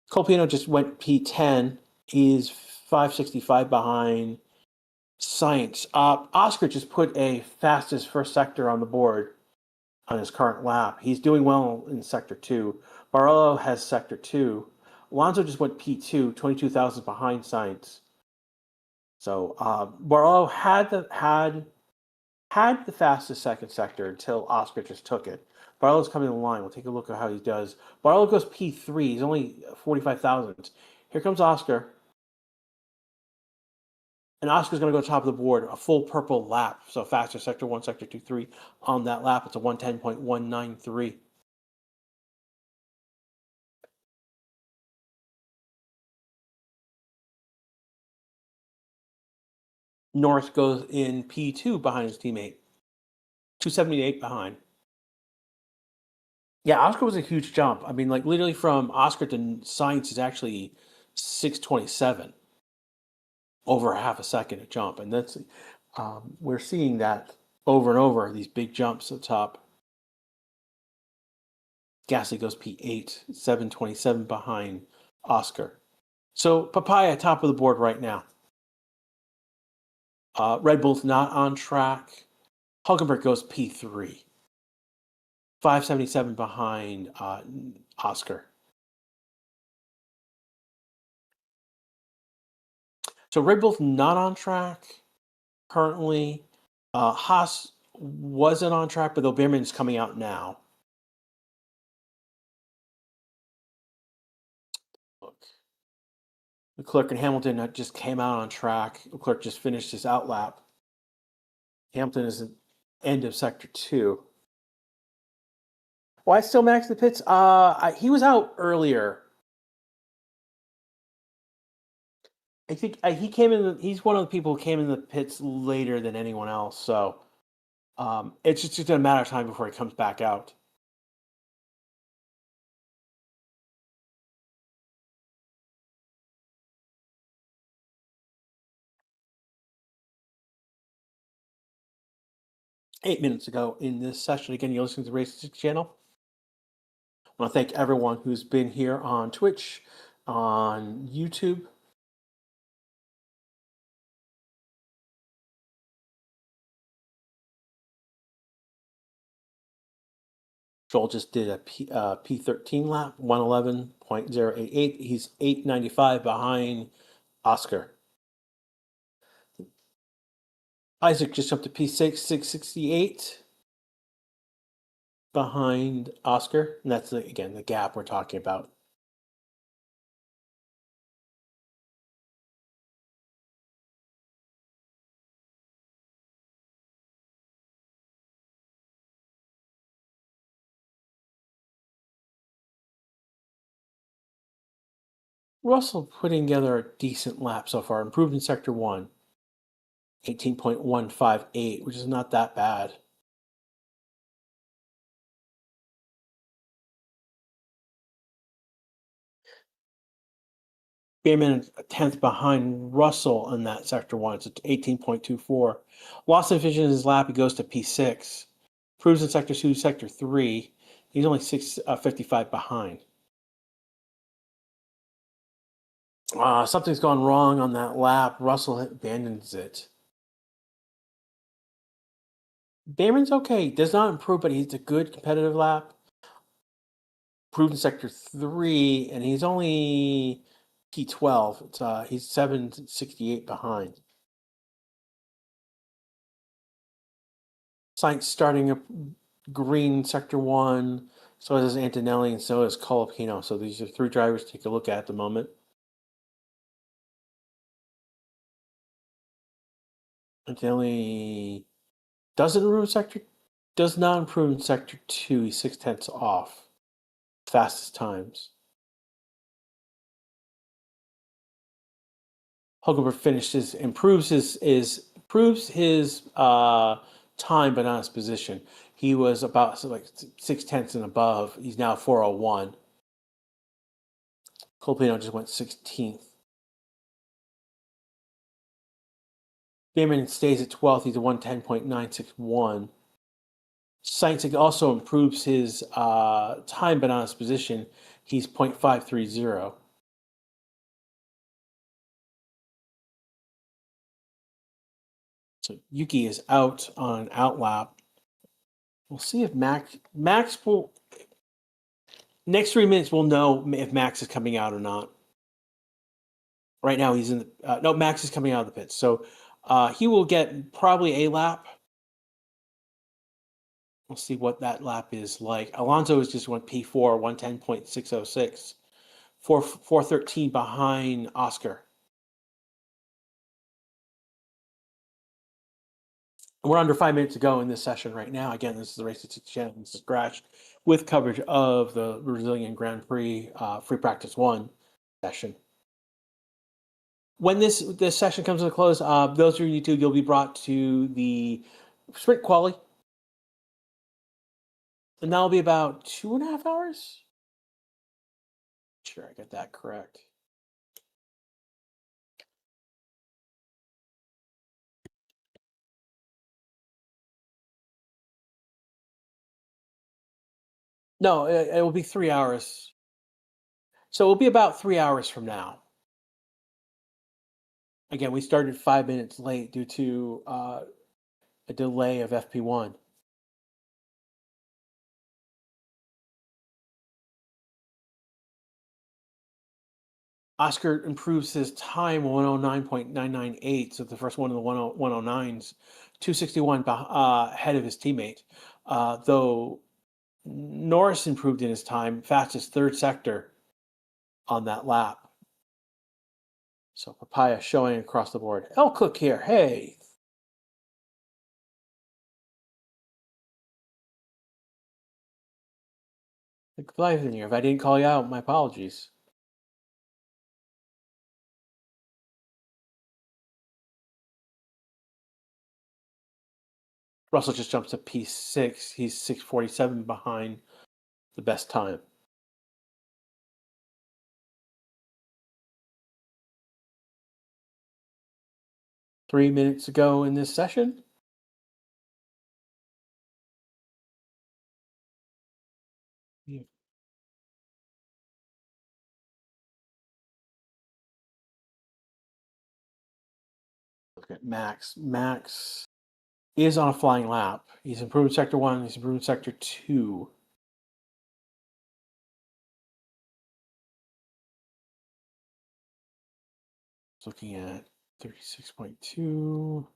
Speaker 1: Colpino just went P10. He's 565 behind Science. Oscar just put a fastest first sector on the board on his current lap. He's doing well in sector 2. Barolo has sector 2. Alonso just went P2, 22,000 behind Science. So Barolo had the fastest second sector until Oscar just took it. Barolo's coming in line. We'll take a look at how he does. Barolo goes P3. He's only 45,000. Here comes Oscar. And Oscar's going to go top of the board, a full purple lap. So faster sector 1, sector 2, 3 on that lap. It's a 110.193. Norris goes in P2 behind his teammate. 278 behind. Yeah, Oscar was a huge jump. I mean, like literally from Oscar to Science is actually 627. Over a half a second a jump. And that's we're seeing that over and over, these big jumps at the top. Gasly goes P8, 727 behind Oscar. So Papaya top of the board right now. Red Bull's not on track. Hulkenberg goes P3. 577 behind Oscar. So Red Bull's not on track currently. Haas wasn't on track, but though Behrman's coming out now. Look. Leclerc and Hamilton just came out on track. Leclerc just finished his outlap. Hamilton is at end of sector 2. Why still Max the pits? He was out earlier. I think he came in. He's one of the people who came in the pits later than anyone else. So it's just a matter of time before he comes back out. Eight minutes ago in this session. Again, you're listening to the Race 6 channel. I want to thank everyone who's been here on Twitch, on YouTube, Joel just did a P13 lap, 111.088. He's 895 behind Oscar. Isaac just jumped to P6, 668 behind Oscar. And that's, again, the gap we're talking about. Russell putting together a decent lap so far. Improved in Sector 1. 18.158, which is not that bad. Bierman a 10th behind Russell in that Sector 1. It's 18.24. Lost in vision in his lap, he goes to P6. Proves in Sector 2, Sector 3. He's only 655 behind. Something's gone wrong on that lap. Russell abandons it. Bierman's okay. Does not improve, but he's a good competitive lap. Proved in Sector 3, and he's only P12. He's 768 behind. Sainz starting up green Sector 1. So does Antonelli, and so does Colapino. So these are three drivers to take a look at the moment. Antonelli does not improve in Sector 2. He's 0.6 off. Fastest times. Hulkenberg improves his time, but not his position. He was about 0.6 and above. He's now 401. Colapino just went 16th. Bierman stays at 12th. He's a 110.961. Sainz also improves his time, but not his position. He's 0.530. So Yuki is out on an out lap. We'll see if Max will. Next 3 minutes, we'll know if Max is coming out or not. Right now, he's in the. No, Max is coming out of the pits. So he will get probably a lap. We'll see what that lap is like. Alonso is just went P4, 110.606. 413 behind Oscar. We're under 5 minutes to go in this session right now. Again, this is the Race to 6 Channel. This is Scratch with coverage of the Brazilian Grand Prix Free Practice 1 session. When this session comes to a close, those of you on YouTube, you'll be brought to the sprint quali. And that'll be about 2.5 hours. Sure, I got that correct. No, it will be 3 hours. So it will be about 3 hours from now. Again, we started 5 minutes late due to a delay of FP1. Oscar improves his time 109.998, so the first one of the 109s, 261 ahead of his teammate. Though Norris improved in his time, fastest third sector on that lap. So Papaya showing across the board. L Cook here, hey. Live in here. If I didn't call you out, my apologies. Russell just jumps to P6. He's 647 behind the best time. Three minutes ago in this session. Yeah. Look at Max. Max is on a flying lap. He's improved Sector 1. He's improved Sector 2. Looking at 36.2.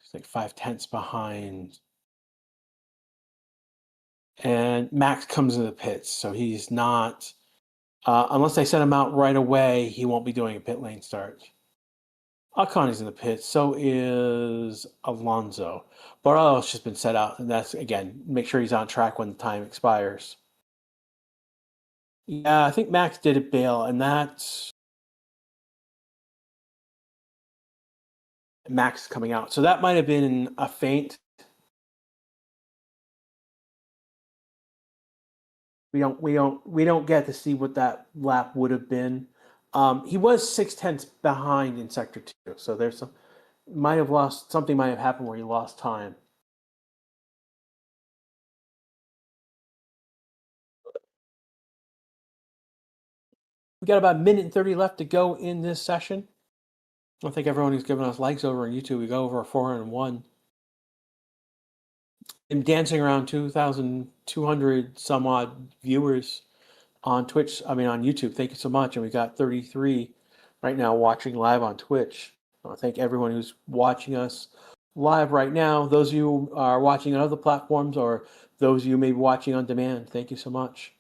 Speaker 1: It's like 5/10 behind. And Max comes in the pits, so he's not, unless they send him out right away, he won't be doing a pit lane start. Ocon is in the pits, so is Alonso. Borrell's just been set out, and that's, again, make sure he's on track when the time expires. Yeah, I think Max did a bail, and that's Max coming out. So that might have been a feint. We don't get to see what that lap would have been. He was 6/10 behind in sector 2, so there's some might have lost something might have happened where he lost time. We got about a minute and 30 left to go in this session. I think everyone who's given us likes over on YouTube, we go over 401. I'm dancing around 2,200 some odd viewers on Twitch. I mean, on YouTube. Thank you so much. And we got 33 right now watching live on Twitch. I want to thank everyone who's watching us live right now. Those of you who are watching on other platforms, or those of you may be watching on demand, thank you so much.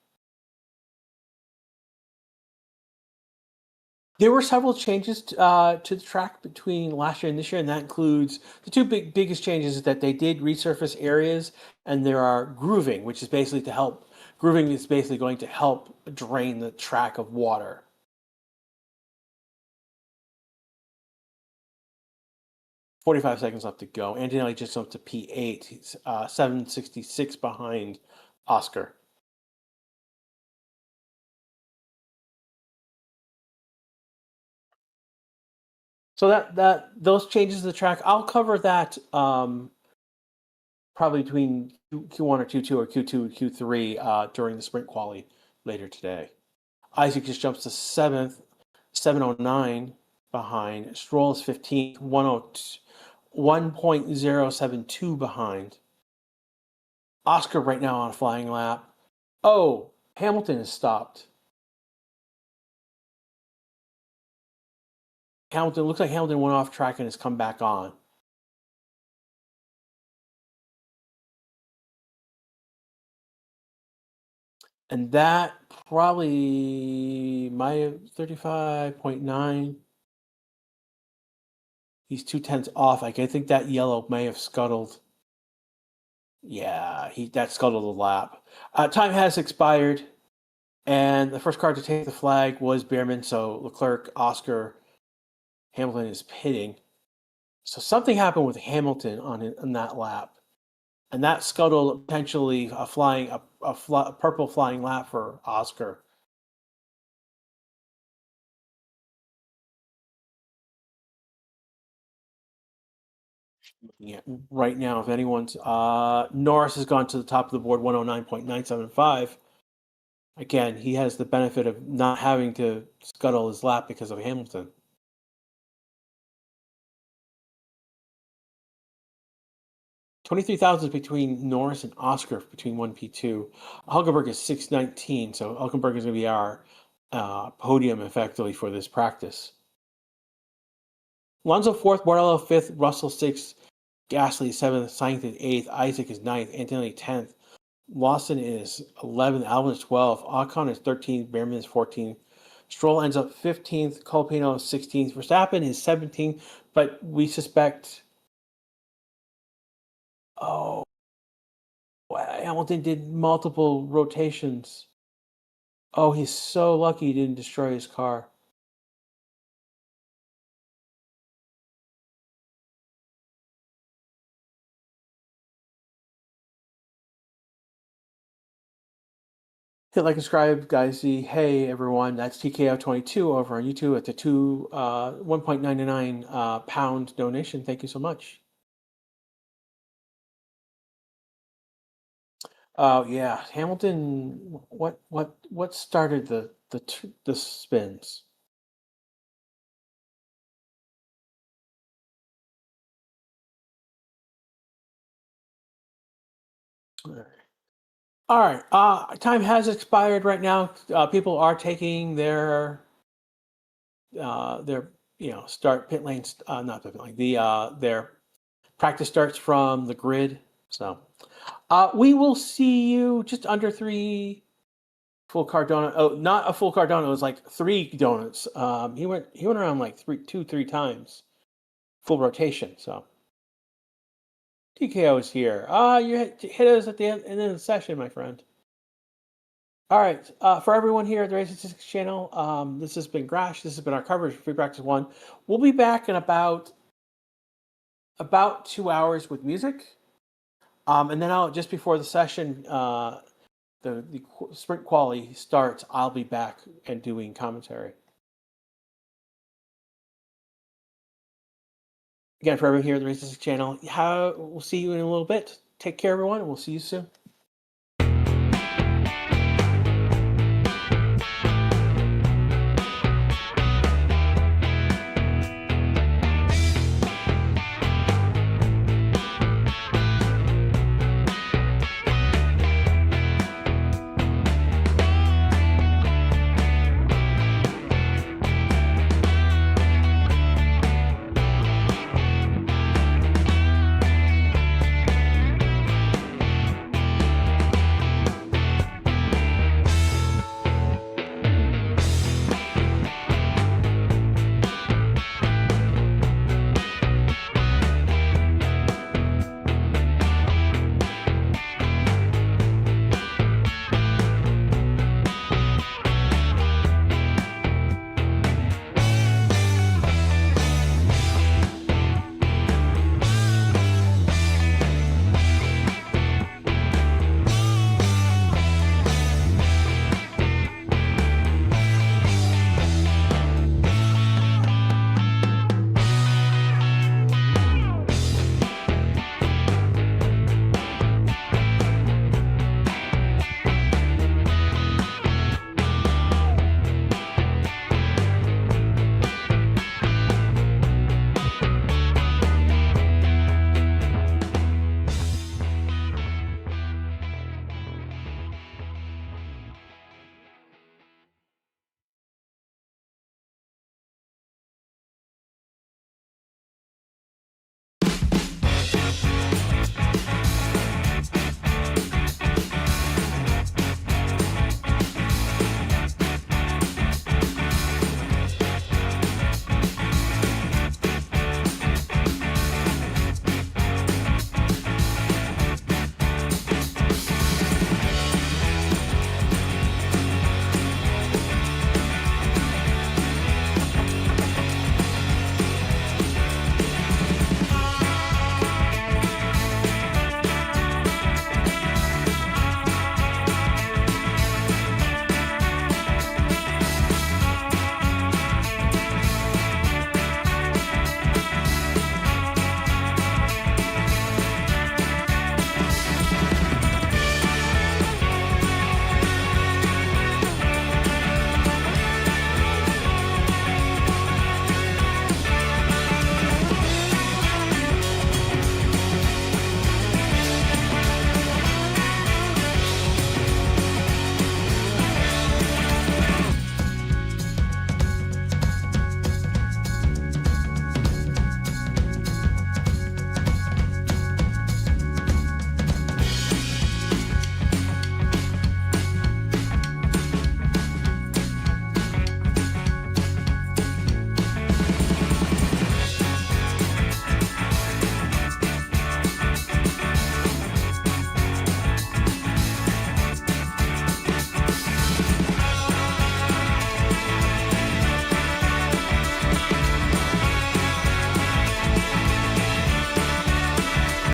Speaker 1: There were several changes to the track between last year and this year, and that includes the two biggest changes is that they did resurface areas, and there are grooving, which is basically to help. Grooving is basically going to help drain the track of water. 45 seconds left to go. Antonelli just up to P8. He's 766 behind Oscar. So those changes to the track, I'll cover that probably between Q1 or Q2 or Q2 and Q3 during the sprint quali later today. Isaac just jumps to 7th, 709 behind. Stroll is 15th, 1.072 behind. Oscar right now on a flying lap. Oh, Hamilton is stopped. Hamilton looks like Hamilton went off track and has come back on. And that probably might have 35.9. He's 2/10 off. Like, I think that yellow may have scuttled. Yeah, that scuttled the lap. Time has expired, and the first car to take the flag was Behrman. So Leclerc, Oscar, Hamilton is pitting. So something happened with Hamilton on that lap, and that scuttled potentially a purple flying lap for Oscar. Yeah, right now, if anyone's Norris has gone to the top of the board, 109.975. Again, he has the benefit of not having to scuttle his lap because of Hamilton. 23,000 between Norris and Oscar between 1P2. Hulkenberg is 619, so Hulkenberg is going to be our podium effectively for this practice. Alonso 4th, Bordello 5th, Russell 6th, Gasly 7th, Sainz is 8th, Isaac is 9th, Antonelli 10th, Lawson is 11th, Albon is 12th, Ocon is 13th, Behrman is 14th, Stroll ends up 15th, Colapino is 16th, Verstappen is 17th, but we suspect, Hamilton did multiple rotations. Oh, he's so lucky he didn't destroy his car. Hit like and subscribe, guys. See, hey everyone, that's TKO22 over on YouTube at the 1.99 pound donation. Thank you so much. Oh yeah, Hamilton. What started the spins? All right. Time has expired right now. People are taking their their start pit lanes, not pit lane. Their practice starts from the grid. So we will see you just under 3 full car donut. Oh, not a full car donut. It was like 3 donuts. He went around like 3 times, full rotation. So TKO is here. You hit us at the end of the session, my friend. All right. For everyone here at the Race Statistics channel, this has been Grash. This has been our coverage for Free Practice 1. We'll be back in about 2 hours with music. And then just before the session, the sprint quali starts, I'll be back and doing commentary. Again, for everyone here at the Race Statistics channel, we'll see you in a little bit. Take care, everyone, and we'll see you soon.